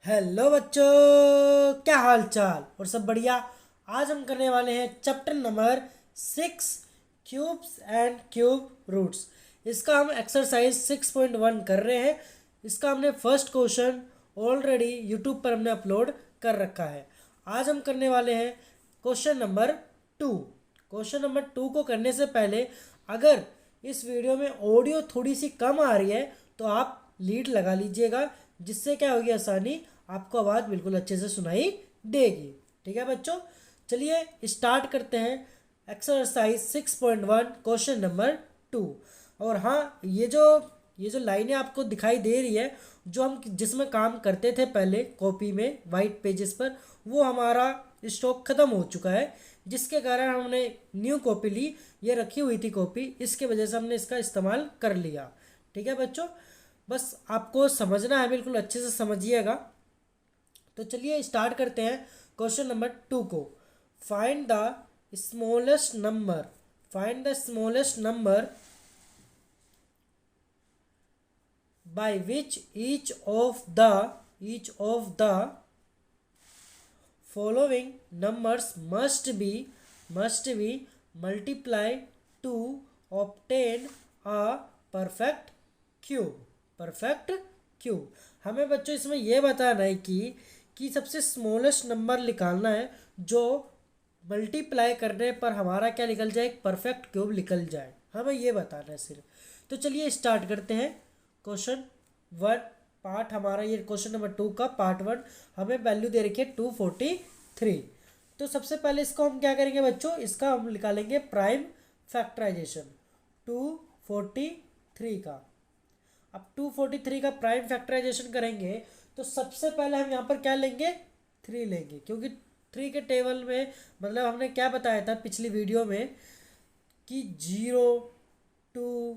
Hello बच्चों, क्या हाल चाल और सब बढ़िया। आज हम करने वाले हैं chapter number 6, cubes and cube roots. इसका हम एक्सरसाइज 6.1 कर रहे हैं। इसका हमने फर्स्ट क्वेश्चन ऑलरेडी यूट्यूब पर हमने अपलोड कर रखा है। आज हम करने वाले हैं क्वेश्चन नंबर 2। क्वेश्चन नंबर 2 को करने से पहले अगर इस वीडियो में ऑडियो थोड़ी सी कम आ रही है तो आप लीड लगा लीजिएगा, जिससे क्या होगी आसानी, आपको आवाज़ बिल्कुल अच्छे से सुनाई देगी। ठीक है बच्चों, चलिए स्टार्ट करते हैं एक्सरसाइज 6.1 क्वेश्चन नंबर 2। और हाँ, ये जो लाइनें आपको दिखाई दे रही है, जो हम जिसमें काम करते थे पहले कॉपी में वाइट पेजेस पर, वो हमारा स्टॉक ख़त्म हो चुका है, जिसके कारण हमने न्यू कॉपी ली। ये रखी हुई थी कॉपी, इसके वजह से हमने इसका इस्तेमाल कर लिया। ठीक है बच्चों, बस आपको समझना है, बिल्कुल अच्छे से समझिएगा। तो चलिए स्टार्ट करते हैं क्वेश्चन नंबर 2 को। Find the smallest number, find the smallest number by which each of the following numbers must be multiplied to obtain a perfect cube। Perfect cube. हमें बच्चों इसमें यह बताना है कि सबसे स्मॉलेस्ट नंबर निकालना है जो मल्टीप्लाई करने पर हमारा क्या निकल जाए, एक परफेक्ट क्यूब निकल जाए। हमें ये बताना है सिर्फ। तो चलिए स्टार्ट करते हैं क्वेश्चन 1 पार्ट हमारा, ये क्वेश्चन नंबर 2 का पार्ट 1। हमें वैल्यू दे रखी है 243। तो सबसे पहले इसको हम क्या करेंगे बच्चों, इसका हम निकालेंगे प्राइम फैक्टराइजेशन 243 का। अब 243 का प्राइम फैक्टराइजेशन करेंगे तो सबसे पहले हम यहाँ पर क्या लेंगे, 3 लेंगे, क्योंकि 3 के टेबल में, मतलब हमने क्या बताया था पिछली वीडियो में कि 0, 2,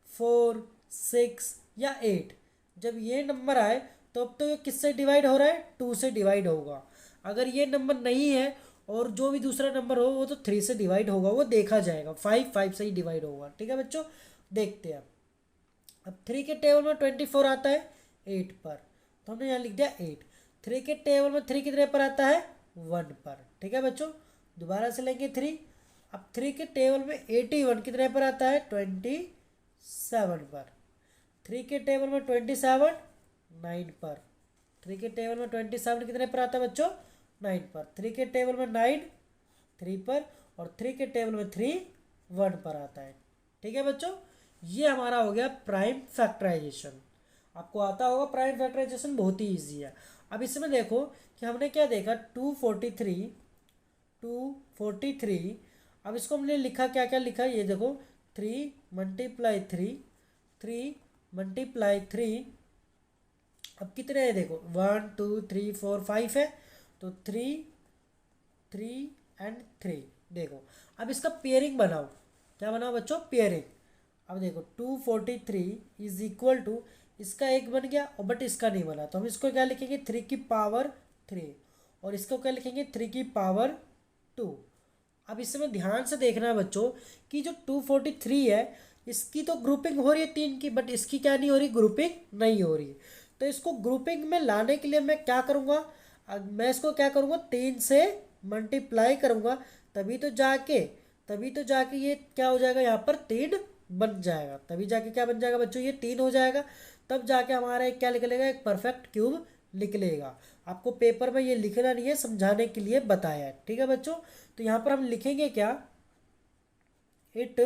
4, 6 या 8 जब ये नंबर आए तो अब तो ये किससे डिवाइड हो रहा है, 2 से डिवाइड होगा। अगर ये नंबर नहीं है और जो भी दूसरा नंबर हो वो तो 3 से डिवाइड होगा, वो देखा जाएगा। 5 से ही डिवाइड होगा। ठीक है बच्चों, देखते हैं। अब 3 के टेबल में 24 आता है 8 पर, तो हमने यहाँ लिख दिया 8। 3 के टेबल में 3 कितने पर आता है, 1 पर। ठीक है बच्चों, दोबारा से लेंगे 3। अब 3 के टेबल में 81 कितने पर आता है, 27 पर। 3 के टेबल में 27 9 पर। 3 के टेबल में 27 कितने पर आता है बच्चों, 9 पर। 3 के टेबल में 9 3 पर, और 3 के टेबल में 3 1 पर आता है। ठीक है बच्चों, ये हमारा हो गया प्राइम फैक्टराइजेशन। आपको आता होगा प्राइम फैक्टराइजेशन, बहुत ही ईजी है। अब इसमें देखो कि हमने क्या देखा, 243। अब इसको हमने लिखा, क्या क्या लिखा, ये देखो 3 मल्टीप्लाई 3 मल्टीप्लाई 3। अब कितने है देखो, 1 2 3 4 5 है, तो 3 एंड 3। देखो अब इसका पेयरिंग बनाओ, क्या बनाओ बच्चों, पेयरिंग। अब देखो 243 इज इक्वल टू, इसका एक बन गया और बट इसका नहीं बना, तो हम इसको क्या लिखेंगे, 3 की पावर 3, और इसको क्या लिखेंगे, 3 की पावर 2। अब इसमें ध्यान से देखना है बच्चों कि जो 243 है, इसकी तो ग्रुपिंग हो रही है 3 की, बट इसकी क्या नहीं हो रही, ग्रुपिंग नहीं हो रही। तो इसको ग्रुपिंग में लाने के लिए मैं क्या करूँगा, मैं इसको क्या करूँगा, 3 से मल्टीप्लाई करूँगा, तभी तो जाके ये क्या हो जाएगा, यहाँ पर 3 बन जाएगा। तभी जाके क्या बन जाएगा बच्चों, ये 3 हो जाएगा। तब जाके हमारा एक क्या निकलेगा, एक परफेक्ट क्यूब निकलेगा। आपको पेपर में ये लिखना नहीं है, समझाने के लिए बताया है। ठीक है बच्चों, तो यहाँ पर हम लिखेंगे क्या, it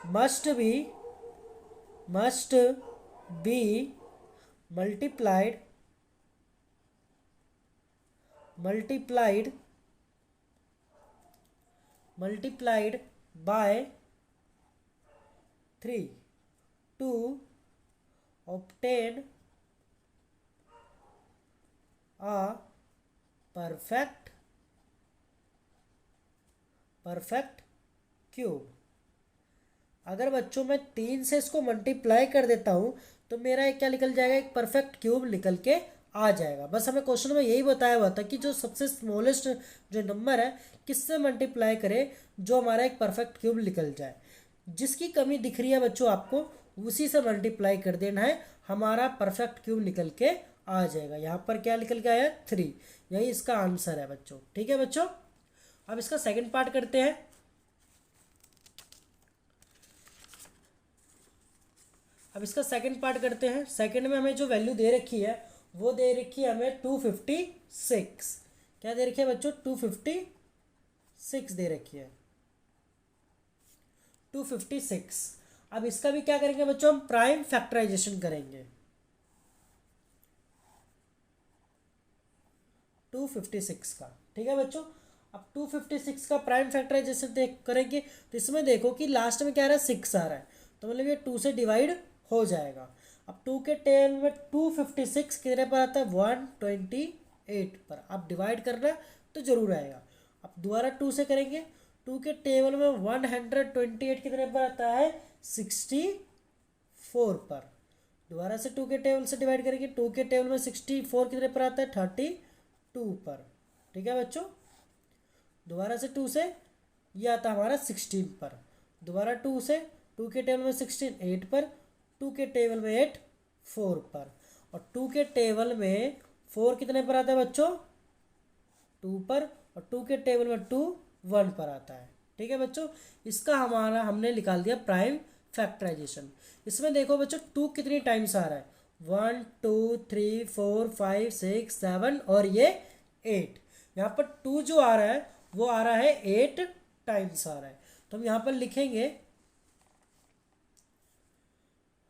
must be multiplied bye 3 to obtain a perfect cube. अगर बच्चों मैं 3 से इसको मल्टीप्लाई कर देता हूँ तो मेरा एक क्या निकल जाएगा, एक परफेक्ट क्यूब निकल के आ जाएगा। बस हमें क्वेश्चन में यही बताया हुआ था कि जो सबसे स्मॉलेस्ट जो नंबर है, किससे मल्टीप्लाई करें जो हमारा एक परफेक्ट क्यूब निकल जाए। जिसकी कमी दिख रही है बच्चों आपको, उसी से मल्टीप्लाई कर देना है, हमारा परफेक्ट क्यूब निकल के आ जाएगा। यहाँ पर क्या निकल के आया? 3। यही इसका आंसर है बच्चों। ठीक है बच्चों, अब इसका सेकंड पार्ट करते हैं। अब इसका सेकंड पार्ट करते हैं। सेकंड में हमें जो वैल्यू दे रखी है वो दे रखी है हमें 256। क्या दे रखी है बच्चों? 256 दे रखी है, 256। अब इसका भी क्या करेंगे बच्चों? हम प्राइम फैक्टराइजेशन करेंगे 256 का। ठीक है बच्चों, अब 256 का प्राइम फैक्टराइजेशन करेंगे तो इसमें देखो कि लास्ट में क्या आ रहा है? 6 आ रहा है, तो मतलब ये 2 से डिवाइड हो जाएगा। अब 2 के टेबल में 256 कितने पर आता है? 128 पर। अब डिवाइड करना है तो जरूर आएगा। अब दोबारा 2 से करेंगे, 2 के टेबल में 128 कितने पर आता है? 64 पर। दोबारा से 2 के टेबल से डिवाइड करेंगे, 2 के टेबल में 64 कितने पर आता है? 32 पर। ठीक है बच्चों, दोबारा से 2 से ये आता है हमारा 16 पर। दोबारा 2 से 2 के टेबल में 16 8 पर, 2 के टेबल में 8 4 पर, और 2 के टेबल में 4 कितने पर आता है बच्चों? 2 पर, और 2 के टेबल में 2 1 पर आता है। ठीक है बच्चों, इसका हमारा हमने निकाल दिया प्राइम फैक्टराइजेशन। इसमें देखो बच्चों 2 कितनी टाइम्स आ रहा है? 1 2 3 4 5 6 7 और ये 8। यहाँ पर 2 जो आ रहा है वो आ रहा है 8 टाइम्स आ रहा है। तो हम यहाँ पर लिखेंगे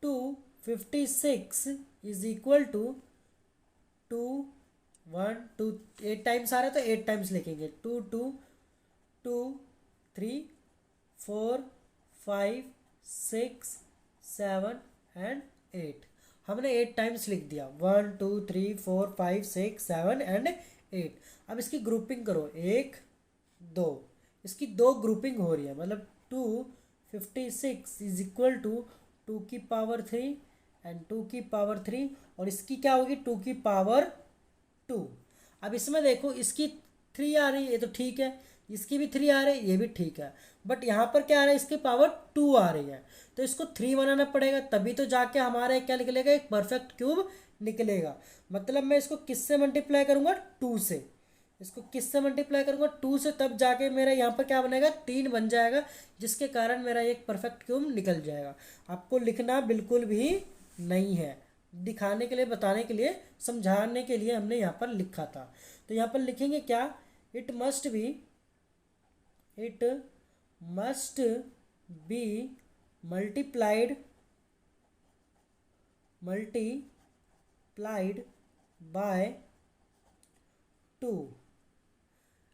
256 इज इक्वल टू 2 1 2 8 टाइम्स आ रहा है तो 8 टाइम्स लिखेंगे। 2 2 2 3 4 5 6 7 एंड 8। हमने 8 टाइम्स लिख दिया। 1 2 3 4 5 6 7 एंड 8। अब इसकी ग्रुपिंग करो, 1 2, इसकी 2 ग्रुपिंग हो रही है, मतलब 256 इज इक्वल टू 2 की पावर 3 एंड 2 की पावर 3, और इसकी क्या होगी? 2 की पावर 2। अब इसमें देखो इसकी 3 आ रही है, ये तो ठीक है, इसकी भी 3 आ रही है, ये भी ठीक है, बट यहाँ पर क्या आ रहा है? इसकी पावर 2 आ रही है, तो इसको 3 बनाना पड़ेगा, तभी तो जाके हमारा क्या निकलेगा? एक परफेक्ट क्यूब निकलेगा। मतलब मैं इसको किससे मल्टीप्लाई करूँगा? 2 से। इसको किससे मल्टीप्लाई करूँगा? 2 से, तब जाके मेरा यहाँ पर क्या बनेगा? 3 बन जाएगा, जिसके कारण मेरा एक परफेक्ट क्यूब निकल जाएगा। आपको लिखना बिल्कुल भी नहीं है, दिखाने के लिए, बताने के लिए, समझाने के लिए हमने यहाँ पर लिखा था। तो यहाँ पर लिखेंगे क्या? It must be multiplied bye 2।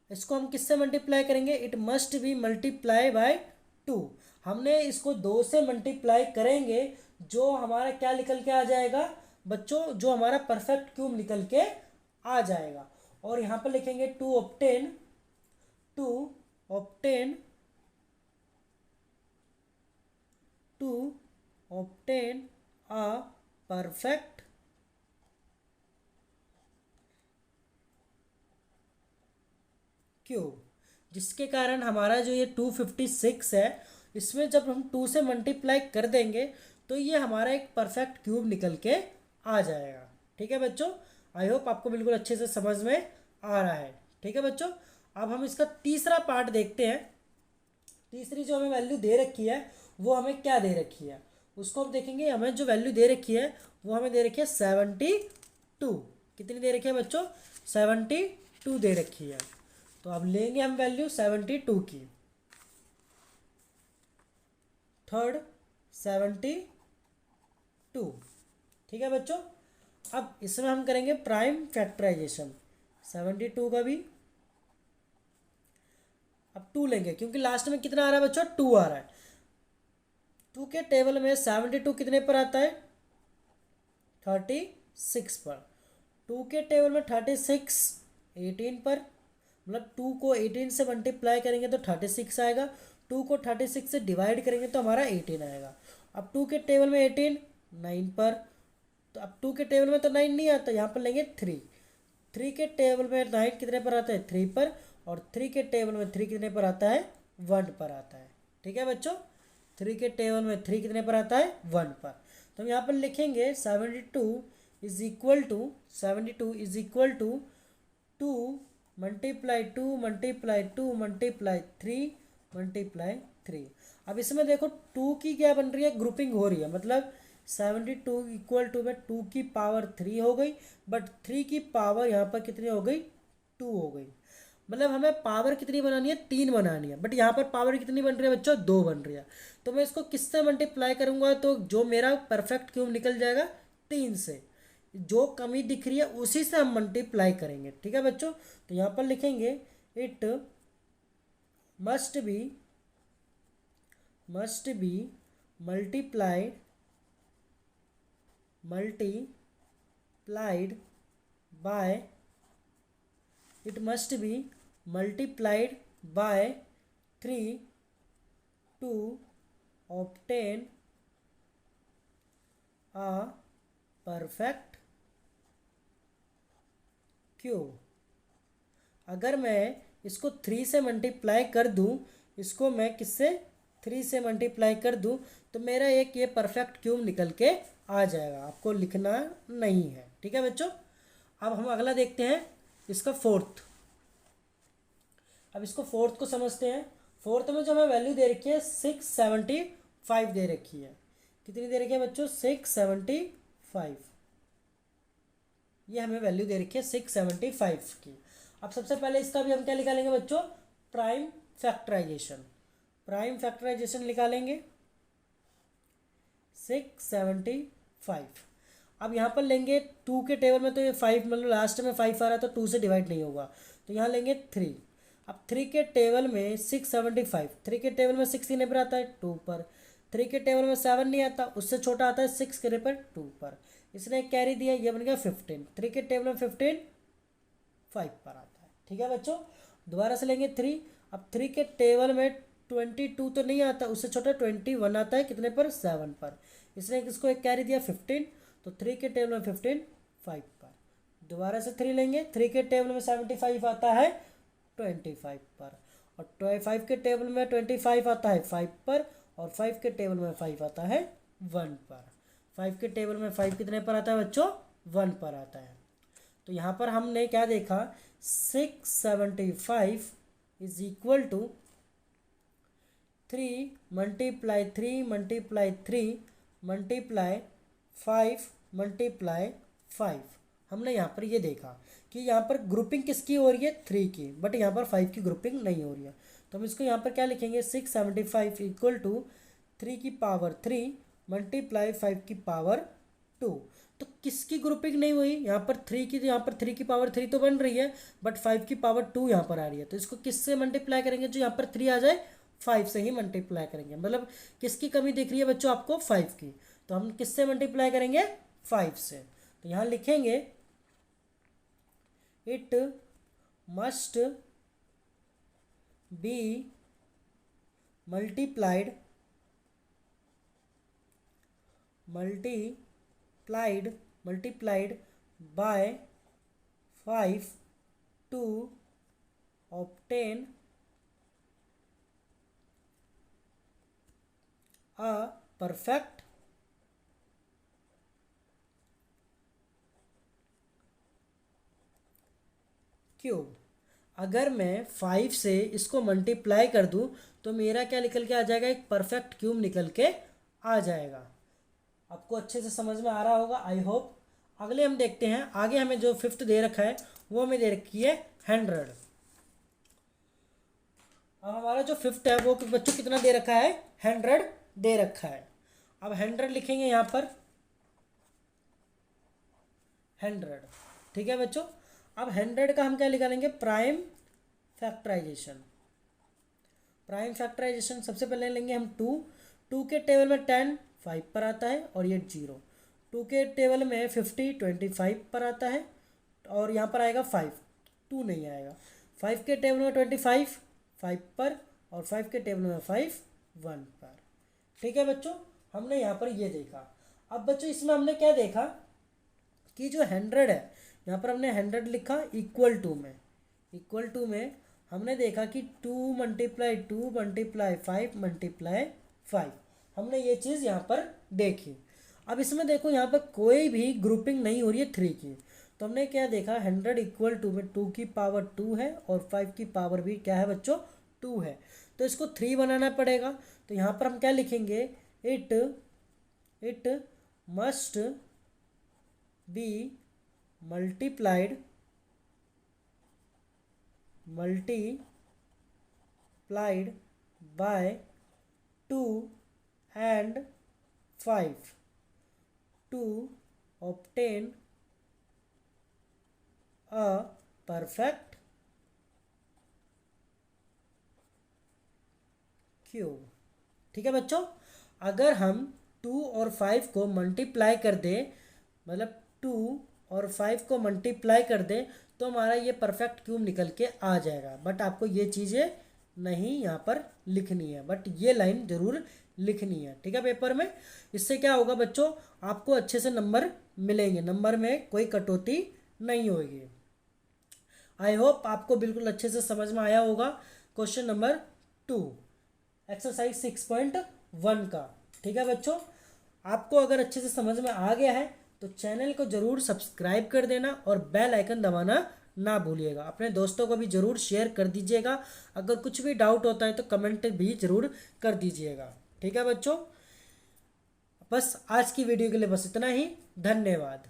इसको हम किससे मल्टीप्लाई करेंगे? It must B multiply by 2। हमने इसको 2 से मल्टीप्लाई करेंगे, जो हमारा क्या निकल के आ जाएगा बच्चों? जो हमारा परफेक्ट क्यूब निकल के आ जाएगा। और यहाँ पर लिखेंगे to obtain a perfect cube, जिसके कारण हमारा जो ये 256 है, इसमें जब हम 2 से मल्टीप्लाई कर देंगे तो ये हमारा एक परफेक्ट क्यूब निकल के आ जाएगा। ठीक है बच्चों, आई होप आपको बिल्कुल अच्छे से समझ में आ रहा है। ठीक है बच्चों, अब हम इसका तीसरा पार्ट देखते हैं। तीसरी जो हमें वैल्यू दे रखी है वो हमें क्या दे रखी है, उसको हम देखेंगे। हमें जो वैल्यू दे रखी है वो हमें दे रखी है 72। कितनी दे रखी है बच्चों? 72 दे रखी है। तो अब लेंगे हम वैल्यू 72 की। थर्ड 72। ठीक है बच्चों, अब इसमें हम करेंगे प्राइम फैक्टराइजेशन 72 का भी। अब 2 लेंगे, क्योंकि लास्ट में कितना आ रहा है बच्चों? 2 आ रहा है। 2 के टेबल में 72 कितने पर आता है? 36 पर। 2 के टेबल में 36 18 पर, मतलब 2 को 18 से मल्टीप्लाई करेंगे तो 36 आएगा। 2 को 36 से डिवाइड करेंगे तो हमारा 18 आएगा। अब 2 के टेबल में 18 9 पर, तो अब 2 के टेबल में तो 9 नहीं आता, यहाँ पर लेंगे 3। 3 के टेबल में 9 कितने पर आता है? 3 पर, और 3 के टेबल में 3 कितने पर आता है? 1 पर आता है। ठीक है बच्चों, 3 के टेबल में 3 कितने पर आता है 1 पर। तो हम यहाँ पर लिखेंगे 72 is equal to 2 multiply 2 multiply 2 multiply 3 multiply 3। अब इसमें देखो 2 की क्या बन रही है, ग्रुपिंग हो रही है, मतलब 72 इक्वल टू में 2 की पावर 3 हो गई, बट 3 की पावर यहाँ पर कितनी हो गई 2 हो गई। मतलब हमें पावर कितनी बनानी है 3 बनानी है, बट यहाँ पर पावर कितनी बन रही है बच्चों 2 बन रही है। तो मैं इसको किससे मल्टीप्लाई करूँगा, तो जो मेरा परफेक्ट क्यूब निकल जाएगा 3 से, जो कमी दिख रही है उसी से हम मल्टीप्लाई करेंगे। ठीक है बच्चों, तो यहाँ पर लिखेंगे it must be multiplied bye it must be multiplied by 3 to obtain a perfect cube. अगर मैं इसको 3 से मल्टीप्लाई कर दूं, इसको मैं किससे 3 से मल्टीप्लाई कर दूं, तो मेरा एक ये परफेक्ट क्यूब निकल के आ जाएगा, आपको लिखना नहीं है। ठीक है बच्चों, अब हम अगला देखते हैं इसका फोर्थ। अब इसको फोर्थ को समझते हैं। फोर्थ में जो हमें वैल्यू दे रखी है 675 दे रखी है। कितनी दे रखी है बच्चों 675, ये हमें वैल्यू दे रखी है 675 की। अब सबसे पहले इसका भी हम क्या निकालेंगे बच्चों, प्राइम फैक्टराइजेशन निकालेंगे 675। अब यहाँ पर लेंगे 2 के टेबल में, तो ये 5 मतलब लास्ट में 5 आ रहा है तो 2 से डिवाइड नहीं होगा, तो यहाँ लेंगे 3। अब 3 के टेबल में 675, 3 के टेबल में 6 कितने पर आता है 2 पर, 3 के टेबल में 7 नहीं आता, उससे छोटा आता है 6 कितने पर 2 पर, इसने एक कैरी दिया, ये बन गया 15। 3 के टेबल में 15 5 पर आता है। ठीक है बच्चों, दोबारा से लेंगे 3। अब 3 के टेबल में 22 तो नहीं आता, उससे छोटा 21 आता है, कितने पर 7 पर, इसने इसको एक कैरी दिया 15, तो 3 के टेबल में 15 5 पर। दोबारा से 3 लेंगे, 3 के टेबल में 75 आता है 25 पर, और 5 के टेबल में 25 आता है 5 पर, और 5 के टेबल में 5 आता है 1 पर। 5 के टेबल में 5 कितने पर आता है बच्चों 1 पर आता है। तो यहाँ पर हमने क्या देखा 675 is equal to 3 multiply 3 multiply 3 multiply 5 multiply 5। हमने यहाँ पर ये देखा कि यहाँ पर ग्रुपिंग किसकी हो रही है 3 की, बट यहाँ पर 5 की ग्रुपिंग नहीं हो रही है। तो हम इसको यहाँ पर क्या लिखेंगे 675 इक्वल टू 3 की पावर 3 मल्टीप्लाई 5 की पावर 2। तो किसकी ग्रुपिंग नहीं हुई यहाँ पर 3 की, तो यहाँ पर 3 की पावर 3 तो बन रही है, बट 5 की पावर 2 यहाँ पर आ रही है। तो इसको किससे मल्टीप्लाई करेंगे, जो यहाँ पर 3 आ जाए 5 से ही मल्टीप्लाई करेंगे। मतलब किसकी कमी दिख रही है बच्चों आपको 5 की, तो हम किससे मल्टीप्लाई करेंगे 5 से। तो यहाँ लिखेंगे it must be multiplied by 5 to obtain a perfect cube. अगर मैं 5 से इसको मल्टीप्लाई कर दूं तो मेरा क्या निकल के आ जाएगा, एक परफेक्ट क्यूब निकल के आ जाएगा। आपको अच्छे से समझ में आ रहा होगा आई होप। अगले हम देखते हैं, आगे हमें जो फिफ्थ दे रखा है वो हमें दे रखी है 100। अब हमारा जो फिफ्थ है वो बच्चों कितना दे रखा है 100 दे रखा है। अब 100 लिखेंगे यहाँ पर 100। ठीक है बच्चों, अब 100 का हम क्या निकालेंगे प्राइम फैक्टराइजेशन। सबसे पहले लेंगे हम 2 के टेबल में 10 5 पर आता है और ये 0। 2 के टेबल में 50 25 पर आता है और यहाँ पर आएगा 5, 2 नहीं आएगा। 5 के टेबल में 25 5 पर, और 5 के टेबल में 5 1 पर। ठीक है बच्चों, हमने यहाँ पर ये देखा। अब बच्चों इसमें हमने क्या देखा कि जो 100 है यहाँ पर हमने 100 लिखा इक्वल टू में हमने देखा कि 2 मल्टीप्लाई 2 मल्टीप्लाई 5 मल्टीप्लाई 5। हमने ये चीज़ यहाँ पर देखी। अब इसमें देखो यहाँ पर कोई भी ग्रुपिंग नहीं हो रही है 3 की, तो हमने क्या देखा 100 इक्वल टू में 2 की पावर 2 है और 5 की पावर भी क्या है बच्चों 2 है, तो इसको 3 बनाना पड़ेगा। तो यहाँ पर हम क्या लिखेंगे, it must be multiplied bye 2 and 5 to obtain a perfect cube. ठीक है बच्चों, अगर हम 2 और 5 को मल्टीप्लाई कर दें, मतलब 2 और 5 को मल्टीप्लाई कर दें तो हमारा ये परफेक्ट क्यूब निकल के आ जाएगा। बट आपको ये चीज़ें नहीं यहाँ पर लिखनी है, बट ये लाइन ज़रूर लिखनी है, ठीक है पेपर में। इससे क्या होगा बच्चों, आपको अच्छे से नंबर मिलेंगे, नंबर में कोई कटौती नहीं होगी। आई होप आपको बिल्कुल अच्छे से समझ में आया होगा क्वेश्चन नंबर 2 एक्सरसाइज 6.1 का। ठीक है बच्चों, आपको अगर अच्छे से समझ में आ गया है तो चैनल को ज़रूर सब्सक्राइब कर देना और बेल आइकन दबाना ना भूलिएगा। अपने दोस्तों को भी ज़रूर शेयर कर दीजिएगा। अगर कुछ भी डाउट होता है तो कमेंट भी ज़रूर कर दीजिएगा। ठीक है बच्चों, बस आज की वीडियो के लिए बस इतना ही। धन्यवाद।